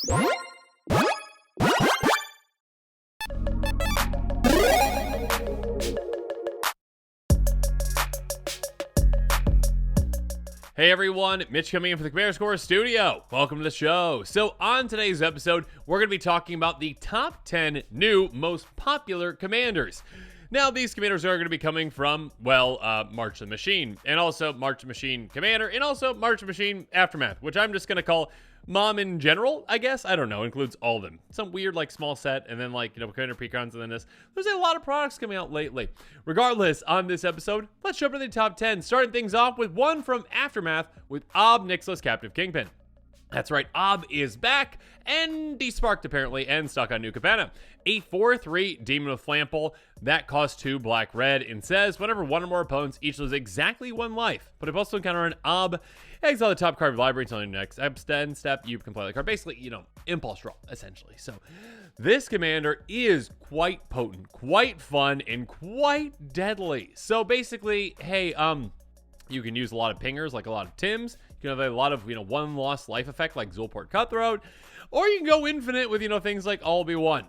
Hey everyone, Mitch coming in for the Varesco studio. Welcome to the show. So on today's episode, we're going to be talking about the top 10 new most popular commanders. Now, these commanders are going to be coming from, well, March of the Machine, and also March of the Machine Commander, and also March of the Machine Aftermath, which I'm just going to call Mom in general, I guess. I don't know. Includes all of them. Some weird, like, small set, and then, like, Commander Precons, and then this. There's a lot of products coming out lately. Regardless, on this episode, let's jump into the top 10, starting things off with one from Aftermath with Ob Nixilis Captive Kingpin. That's right, Ob is back and desparked apparently and stuck on New Cabana. A 4/3 Demon with Flample that costs 2 black-red and says whenever one or more opponents each lose exactly 1 life, but if also encounter an Ob, exile the top card of your library until your next extend step, you can play the card. Basically, impulse draw, essentially. So this commander is quite potent, quite fun, and quite deadly. So basically, hey, you can use a lot of pingers, like a lot of Tims. You can have a lot of, one lost life effect, like Zulport Cutthroat. Or you can go infinite with, things like All Be One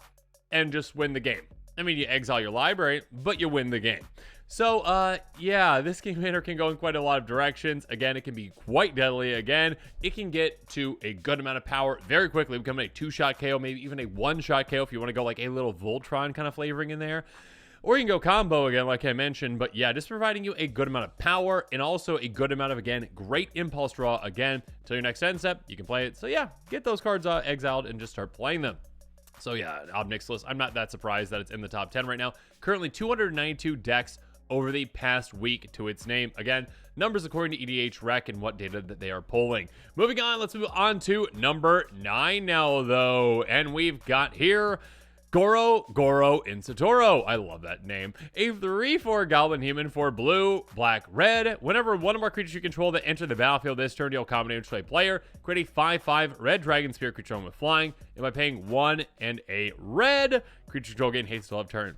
and just win the game. I mean, you exile your library, but you win the game. So, yeah, this commander can go in quite a lot of directions. Again, it can be quite deadly. Again, it can get to a good amount of power very quickly, becoming a 2-shot KO, maybe even a 1-shot KO if you want to go like a little Voltron kind of flavoring in there. Or you can go combo again, like I mentioned. But yeah, just providing you a good amount of power and also a good amount of, again, great impulse draw. Again, until your next end step, you can play it. So yeah, get those cards exiled and just start playing them. So yeah, Ob Nixilis, I'm not that surprised that it's in the top 10 right now. Currently 292 decks over the past week to its name. Again, numbers according to EDH Rec and what data that they are pulling. Moving on, let's move on to number 9 now, though. And we've got here Goro in Satoru. I love that name. A 3/4 Goblin Human for blue, black, red. Whenever one or more creatures you control that enter the battlefield this turn deal combination to a player, create a 5/5 red dragon spirit creature with flying. And by paying 1 and a red, creature control gain haste till of turn.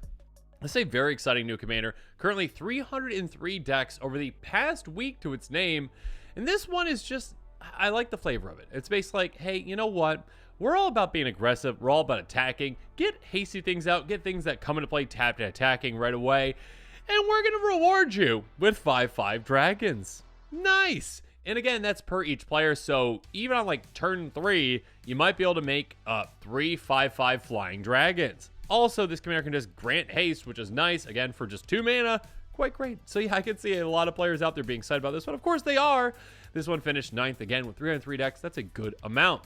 This is a very exciting new commander. Currently 303 decks over the past week to its name. And this one is just, I like the flavor of it. It's basically like, hey, you know what? We're all about being aggressive. We're all about attacking. Get hasty things out. Get things that come into play tapped and attacking right away. And we're going to reward you with 5/5 dragons. Nice. And again, that's per each player. So even on like turn 3, you might be able to make 3 5/5 flying dragons. Also, this commander can just grant haste, which is nice. Again, for just 2 mana. Quite great. So yeah, I can see a lot of players out there being excited about this one. Of course they are. This one finished 9th again with 303 decks. That's a good amount.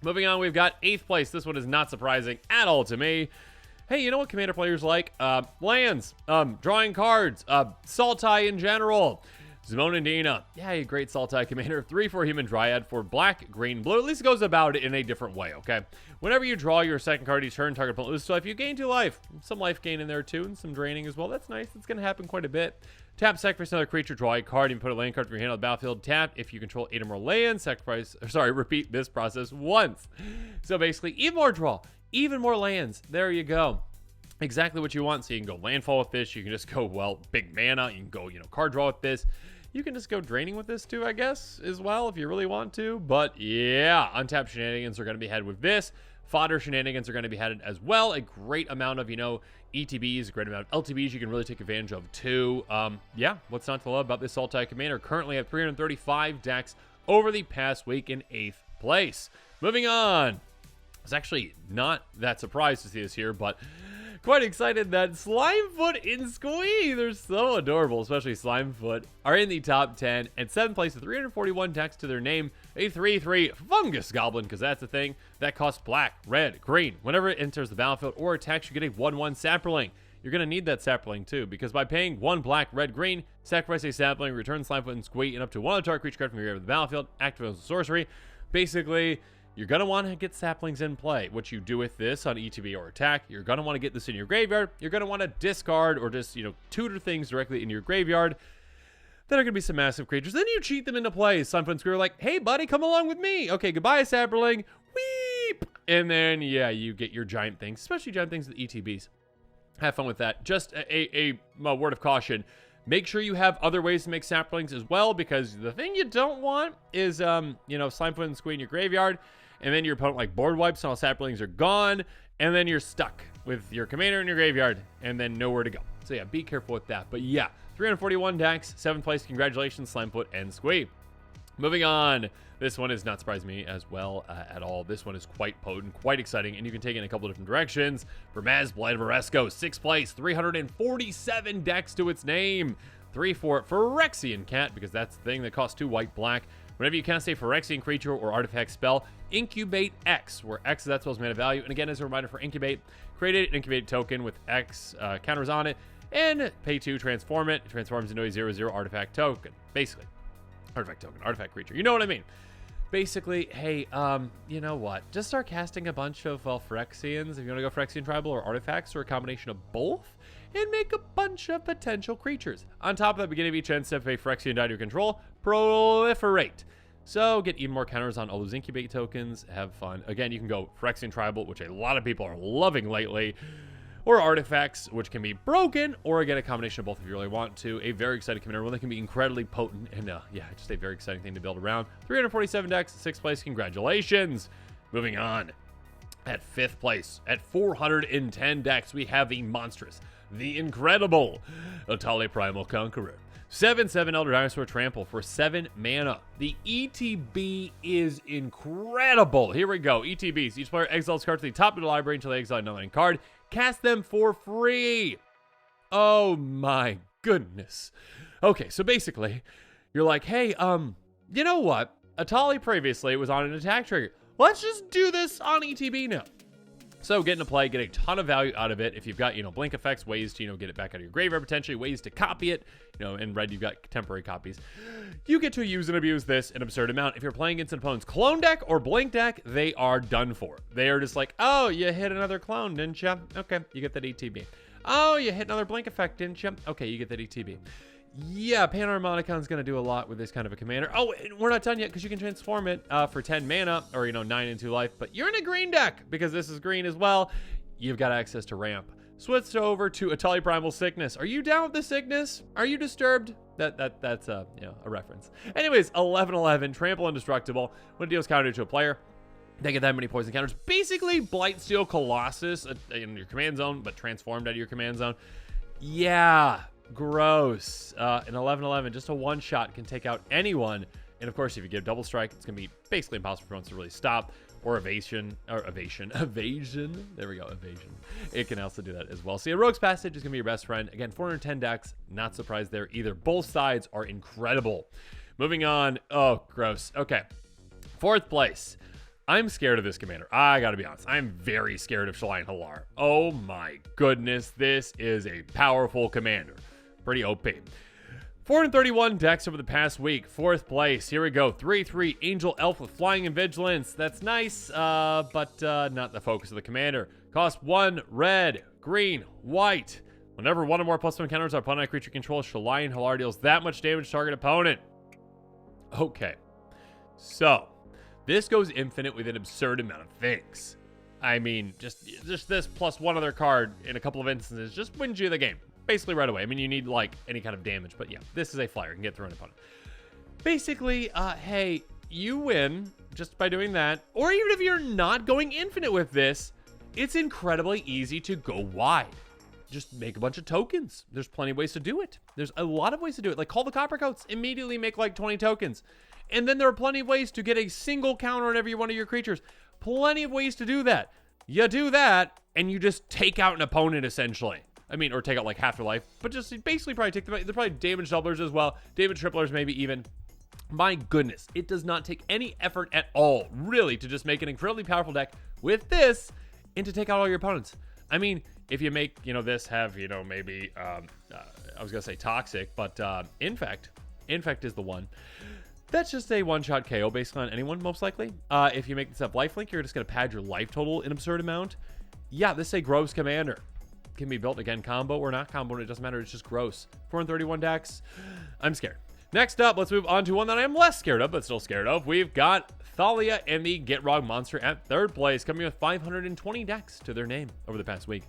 Moving on, we've got 8th place. This one is not surprising at all to me. Hey, you know what commander players like? Lands, drawing cards, Sultai in general. Zimonandina. Yeah, a great Sultai commander. 3/4 Human Dryad for black, green, blue. At least it goes about it in a different way, okay? Whenever you draw your second card each turn, target opponent loses 2 life. You gain 2 life. Some life gain in there too, and some draining as well. That's nice. It's going to happen quite a bit. Tap, sacrifice another creature, draw a card, and put a land card from your hand on the battlefield. Tap if you control 8 or more lands. Repeat this process once. So basically, even more draw, even more lands. There you go. Exactly what you want. So you can go landfall with this. You can just go, well, big mana. You can go, card draw with this. You can just go draining with this too, I guess, as well, if you really want to. But yeah, untapped shenanigans are going to be had with this. Fodder shenanigans are going to be had as well. A great amount of, ETBs, a great amount of LTBs you can really take advantage of too. Yeah, what's not to love about this Sultai commander? Currently at 335 decks over the past week in 8th place. Moving on. I was actually not that surprised to see this here, but quite excited that Slimefoot and Squee, they're so adorable, especially Slimefoot, are in the top 10 and 7th place with 341 decks to their name. A 3/3 Fungus Goblin, because that's the thing, that costs black, red, green. Whenever it enters the battlefield or attacks, you get a 1/1 Sapperling. You're going to need that Sapperling too, because by paying 1 black, red, green, sacrifice a Sapperling, return Slimefoot and Squee, and up to 1 other target creature card from your area of the battlefield, activate as a sorcery. Basically, you're going to want to get saplings in play. What you do with this on ETB or attack, you're going to want to get this in your graveyard. You're going to want to discard or just, tutor things directly in your graveyard. Then are going to be some massive creatures. Then you cheat them into play. Sunfoot and Squee are like, hey, buddy, come along with me. Okay, goodbye, Sapperling. Weep. And then, yeah, you get your giant things, especially giant things with ETBs. Have fun with that. Just a word of caution. Make sure you have other ways to make saplings as well, because the thing you don't want is, Slimefoot and Squee in your graveyard. and then your opponent like board wipes and all saplings are gone, and then you're stuck with your commander in your graveyard and then nowhere to go. So yeah, be careful with that. But yeah, 341 decks, 7th place. Congratulations, Slimefoot and Squee. Moving on. This one is not surprising me as well at all. This one is quite potent, quite exciting, and you can take it in a couple of different directions. For Mazblight Varesco, 6th place, 347 decks to its name. 3 for Phyrexian Cat, because that's the thing that costs 2 white, black. Whenever you cast a Phyrexian creature or artifact spell, incubate X, where X is that spell's mana value. And again, as a reminder for incubate, create an incubate token with X counters on it, and pay 2, transform it. It transforms into a 0/0 artifact token, basically. Artifact token, artifact creature. You know what I mean? Basically, hey, you know what? Just start casting a bunch of, well, Phyrexians, if you want to go Phyrexian Tribal or artifacts, or a combination of both, and make a bunch of potential creatures. On top of that, beginning of each end step, if a Phyrexian die to your control, proliferate. So get even more counters on all those incubate tokens. Have fun. Again, you can go Phyrexian Tribal, which a lot of people are loving lately, or artifacts, which can be broken, or again, a combination of both if you really want to. A very exciting commander, one that can be incredibly potent, and yeah, just a very exciting thing to build around. 347 decks, 6th place, congratulations. Moving on. At 5th place, at 410 decks, we have the Monstrous, the incredible Thalia Primal Conqueror. 7/7 Elder Dinosaur Trample for 7 mana. The ETB is incredible. Here we go. ETBs. Each player exiles cards to the top of the library until they exile another card. Cast them for free. Oh my goodness. Okay, so basically, you're like, hey, you know what? Atali previously was on an attack trigger. Let's just do this on ETB now. So get into play, get a ton of value out of it. If you've got, blink effects, ways to, get it back out of your graveyard, potentially ways to copy it. In red, you've got temporary copies. You get to use and abuse this an absurd amount. If you're playing against an opponent's clone deck or blink deck, they are done for. They are just like, oh, you hit another clone, didn't you? Okay, you get that ETB. Oh, you hit another blink effect, didn't you? Okay, you get that ETB. Yeah, Panharmonicon's going to do a lot with this kind of a commander. Oh, and we're not done yet because you can transform it for 10 mana or, 9 and 2 life. But you're in a green deck because this is green as well. You've got access to ramp. Switch over to Atali Primal Sickness. Are you down with the sickness? Are you disturbed? That's a reference. Anyways, 11/11, Trample Indestructible. When it deals counter to a player, they get that many poison counters. Basically, Blightsteel Colossus in your command zone, but transformed out of your command zone. Yeah. Gross. An 11/11, just a one-shot can take out anyone. And of course, if you give double strike, it's going to be basically impossible for us to really stop. Or evasion. There we go, evasion. It can also do that as well. So yeah, Rogue's Passage is going to be your best friend. Again, 410 decks. Not surprised there either. Both sides are incredible. Moving on. Oh, gross. Okay. 4th place. I'm scared of this commander. I gotta be honest. I'm very scared of Shalai Halar. Oh my goodness. This is a powerful commander. Pretty OP. 431 decks over the past week. 4th place. Here we go. 3/3 Angel Elf with Flying and Vigilance. That's nice, but not the focus of the commander. Cost 1 red, green, white. Whenever one or more +1 counters are upon a creature controls, Shalai Halar deals that much damage to target opponent. Okay. So, this goes infinite with an absurd amount of things. I mean, just this plus one other card in a couple of instances just wins you the game. Basically right away. I mean, you need, any kind of damage. But yeah, this is a flyer. You can get through an opponent. Basically, hey, you win just by doing that. Or even if you're not going infinite with this, it's incredibly easy to go wide. Just make a bunch of tokens. There's plenty of ways to do it. There's a lot of ways to do it. Like, call the Coppercoats. Immediately make, 20 tokens. And then there are plenty of ways to get a single counter on every one of your creatures. Plenty of ways to do that. You do that, and you just take out an opponent, essentially. I mean, or take out, half their life. But just basically probably take them out. They're probably damage doublers as well. Damage triplers, maybe even. My goodness. It does not take any effort at all, really, to just make an incredibly powerful deck with this and to take out all your opponents. I mean, if you make, this have, maybe, I was going to say toxic, but Infect. Infect is the one. That's just a one-shot KO basically on anyone, most likely. If you make this up lifelink, you're just going to pad your life total an absurd amount. Yeah, this is a gross commander. Can be built, again, combo or not combo, it doesn't matter. It's just gross. 431 decks. I'm scared. Next up, let's move on to one that I am less scared of, but still scared of. We've got Thalia and the Get Rog Monster at 3rd place, coming with 520 decks to their name over the past week.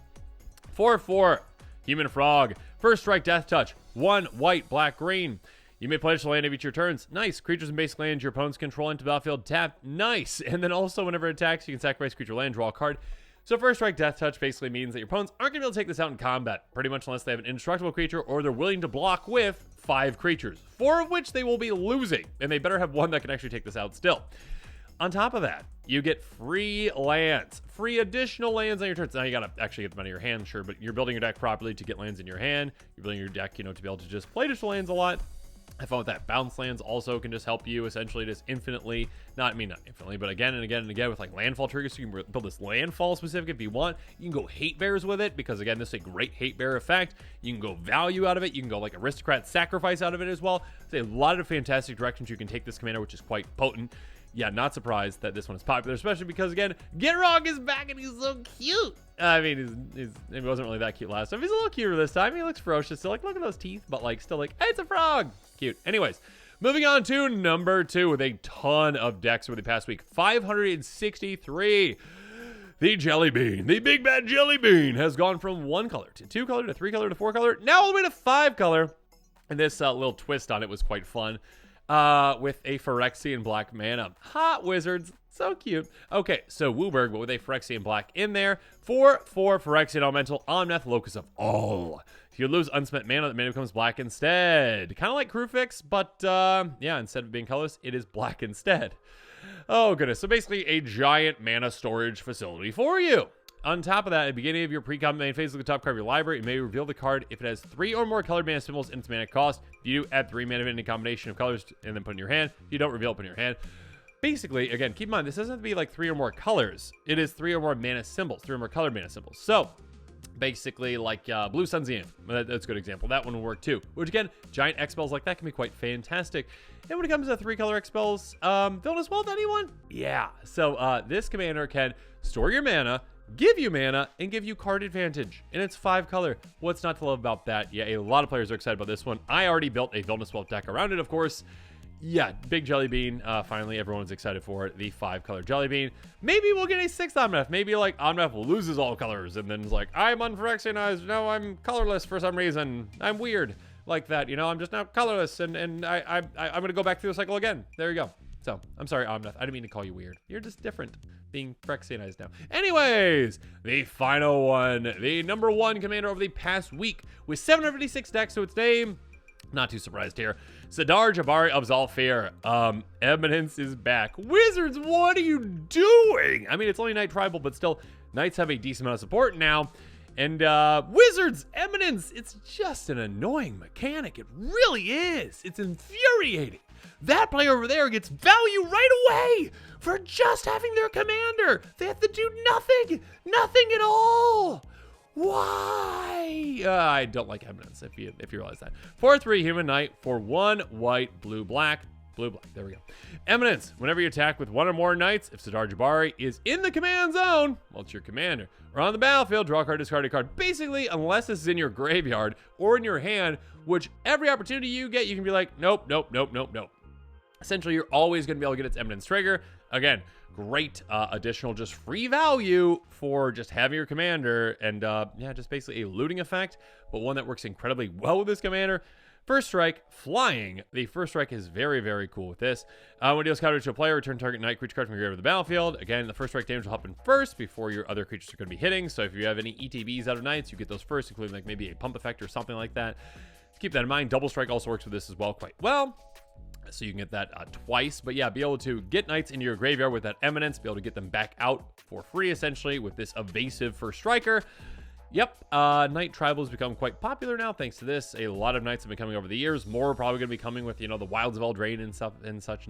4/4 Human Frog. First strike, Death Touch. 1 white, black, green. You may pledge to land of each of your turns. Nice. Creatures and basic lands your opponents control into the battlefield tap. Nice. And then also whenever it attacks, you can sacrifice creature land, draw a card. So first strike Death Touch basically means that your opponents aren't going to be able to take this out in combat, pretty much unless they have an indestructible creature or they're willing to block with 5 creatures, 4 of which they will be losing, and they better have one that can actually take this out still. On top of that, you get free lands, free additional lands on your turns. Now you gotta actually get them out of your hand, sure, but you're building your deck properly to get lands in your hand. You're building your deck, to be able to just play additional lands a lot. Have fun with that. Bounce lands also can just help you essentially just infinitely, not infinitely, but again and again and again with like landfall triggers. So you can build this landfall specific if you want. You can go hate bears with it because again, this is a great hate bear effect. You can go value out of it. You can go like aristocrat sacrifice out of it as well. There's a lot of fantastic directions you can take this commander, which is quite potent. Yeah, not surprised that this one is popular, especially because, again, Goro is back and he's so cute. I mean, he wasn't really that cute last time. He's a little cuter this time. He looks ferocious. Still, like, look at those teeth, but, like, still, like, hey, it's a frog. Cute. Anyways, moving on to number 2 with a ton of decks over the past week. 563. The Jelly Bean, the big bad Jelly Bean, has gone from 1 color to 2 color to 3 color to 4 color, now all the way to 5 color. And this little twist on it was quite fun. With a Phyrexian black mana. Hot wizards. So cute. Okay, so Wooburg, but with a Phyrexian black in there. 4/4 Phyrexian Elemental, Omnath, Locus of All. If you lose unspent mana, the mana becomes black instead. Kind of like Crewfix, but yeah, instead of being colorless, it is black instead. Oh, goodness. So basically a giant mana storage facility for you. On top of that, at the beginning of your pre-combat main phase, look at the top card of your library. You may reveal the card if it has 3 or more colored mana symbols in its mana cost. If you do, add 3 mana in a combination of colors and then put in your hand. If you don't, reveal it, put in your hand. Basically, again, keep in mind, this doesn't have to be like 3 or more colors. It is 3 or more mana symbols, 3 or more colored mana symbols. So, basically, like Blue Sun Zenith. That's a good example. That one will work too. Which, again, giant X spells like that can be quite fantastic. And when it comes to 3 color X spells, build as well to anyone? Yeah. So, this commander can store your mana, give you mana, and give you card advantage. And it's 5 color. What's not to love about that? Yeah, a lot of players are excited about this one. I already built a Villainous Wealth deck around it, of course. Yeah, big Jelly Bean. Finally, everyone's excited for it. The 5 color Jelly Bean. Maybe we'll get a 6th Omnath. Maybe like Omnath loses all colors and then it's like, I'm unphyrexianized. No, I'm colorless for some reason. I'm weird like that. I'm just now colorless and I'm going to go back through the cycle again. There you go. So, I'm sorry, Omnath. I didn't mean to call you weird. You're just different, being Phyrexianized now. Anyways, the final one. The number 1 commander over the past week with 756 decks to its name. Not too surprised here. Siddhar Jabari of Zalfir. Eminence is back. Wizards, what are you doing? I mean, it's only Knight Tribal, but still, Knights have a decent amount of support now. And Wizards, Eminence, it's just an annoying mechanic. It really is. It's infuriating. That player over there gets value right away for just having their commander. They have to do nothing at all. Why? I don't like Eminence, if you realize that. 4/3 Human Knight for 1 white, blue, black. Blue, black. There we go. Eminence. Whenever you attack with 1 or more knights, if Siddhar Jabari is in the command zone, well, it's your commander, or on the battlefield, draw a card, discard a card. Basically, unless this is in your graveyard or in your hand, which every opportunity you get, you can be like, nope. Essentially, you're always going to be able to get its Eminence trigger. Again, great additional just free value for just having your commander. And yeah, just basically a looting effect, but one that works incredibly well with this commander. First strike, flying. The first strike is very, very cool with this. When deals counter to a player, return target knight creature card from your graveyard to the battlefield. Again, the first strike damage will happen first before your other creatures are going to be hitting. So if you have any ETBs out of knights, you get those first, including like maybe a pump effect or something like that. Keep that in mind. Double strike also works with this as well quite well. So you can get that twice. But yeah, be able to get knights into your graveyard with that Eminence, be able to get them back out for free, essentially, with this evasive first striker. Yep, Knight Tribals become quite popular now, thanks to this. A lot of knights have been coming over the years. More are probably going to be coming with, the Wilds of Eldraine and stuff, and such.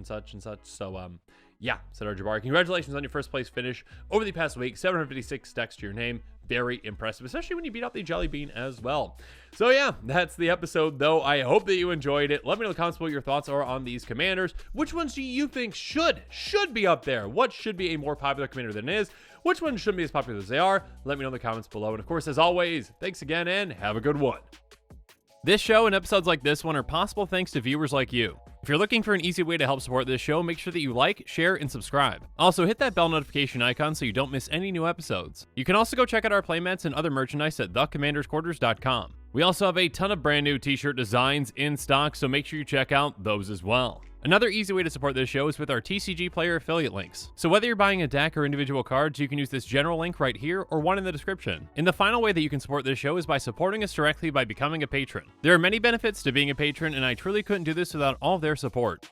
So, yeah, Siddhar Jabari, congratulations on your first place finish over the past week. 756 decks to your name. Very impressive, especially when you beat out the Jelly Bean as well. So yeah, that's the episode, though. I hope that you enjoyed it. Let me know in the comments what your thoughts are on these commanders. Which ones do you think should be up there? What should be a more popular commander than it is? Which ones shouldn't be as popular as they are? Let me know in the comments below. And of course, as always, thanks again and have a good one. This show and episodes like this one are possible thanks to viewers like you. If you're looking for an easy way to help support this show, make sure that you like, share, and subscribe. Also, hit that bell notification icon so you don't miss any new episodes. You can also go check out our playmats and other merchandise at thecommandersquarters.com. We also have a ton of brand new t-shirt designs in stock, so make sure you check out those as well. Another easy way to support this show is with our TCG Player affiliate links. So whether you're buying a deck or individual cards, you can use this general link right here or one in the description. And the final way that you can support this show is by supporting us directly by becoming a patron. There are many benefits to being a patron, and I truly couldn't do this without all of their support.